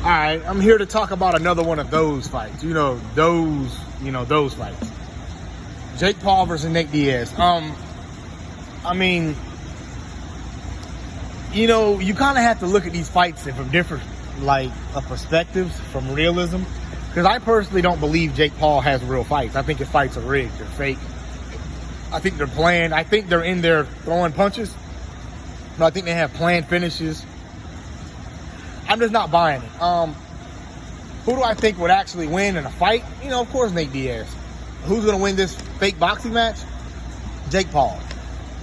All right, I'm here to talk about another one of those fights. Those fights. Jake Paul versus Nate Diaz. I mean, you kind of have to look at these fights from different, perspectives, from realism. Because I personally don't believe Jake Paul has real fights. I think his fights are rigged. They're fake. I think they're planned. I think they're in there throwing punches. But I think they have planned finishes. I'm just not buying it. Who do I think would actually win in a fight? Of course, Nate Diaz. Who's going to win this fake boxing match? Jake Paul.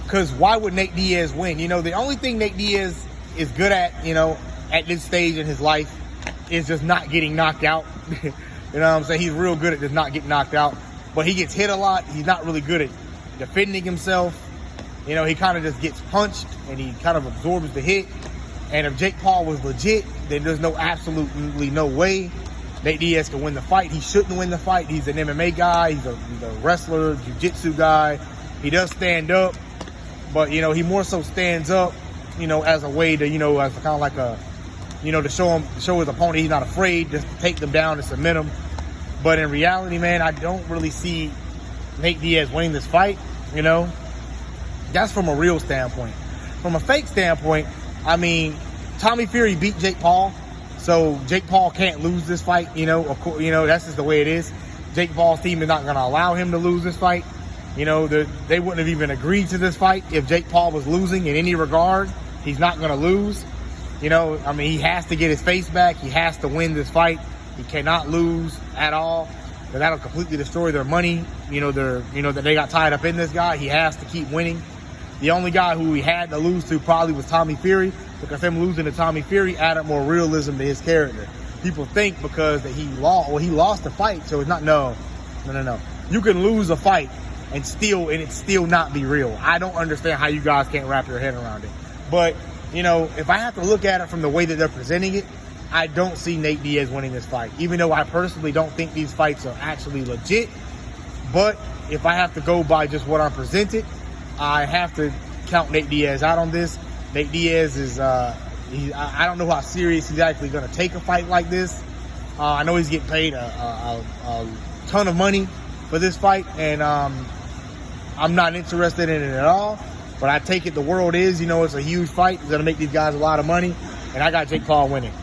Because why would Nate Diaz win? The only thing Nate Diaz is good at, at this stage in his life is just not getting knocked out. You know what I'm saying? He's real good at just not getting knocked out. But he gets hit a lot. He's not really good at defending himself. He kind of just gets punched and he kind of absorbs the hit. And if Jake Paul was legit, then there's absolutely no way Nate Diaz can win the fight. He shouldn't win the fight. He's an MMA guy. He's a wrestler, jiu-jitsu guy. He does stand up, but he more so stands up, as a way to, as kind of like a, to show his opponent he's not afraid, just to take them down and submit them. But in reality, man, I don't really see Nate Diaz winning this fight. That's from a real standpoint. From a fake standpoint, I mean, Tommy Fury beat Jake Paul, so Jake Paul can't lose this fight. Of course, that's just the way it is. Jake Paul's team is not going to allow him to lose this fight. They wouldn't have even agreed to this fight if Jake Paul was losing in any regard. He's not going to lose. He has to get his face back. He has to win this fight. He cannot lose at all. Because that'll completely destroy their money. That they got tied up in this guy. He has to keep winning. The only guy who he had to lose to probably was Tommy Fury, because him losing to Tommy Fury added more realism to his character. People think because that he lost the fight, so it's not, no. You can lose a fight and it's still not be real. I don't understand how you guys can't wrap your head around it. But, if I have to look at it from the way that they're presenting it, I don't see Nate Diaz winning this fight, even though I personally don't think these fights are actually legit. But if I have to go by just what I'm presented, I have to count Nate Diaz out on this. Nate Diaz is, I don't know how serious he's actually going to take a fight like this. I know he's getting paid a ton of money for this fight, and I'm not interested in it at all. But I take it the world is, it's a huge fight. It's going to make these guys a lot of money, and I got Jake Paul winning.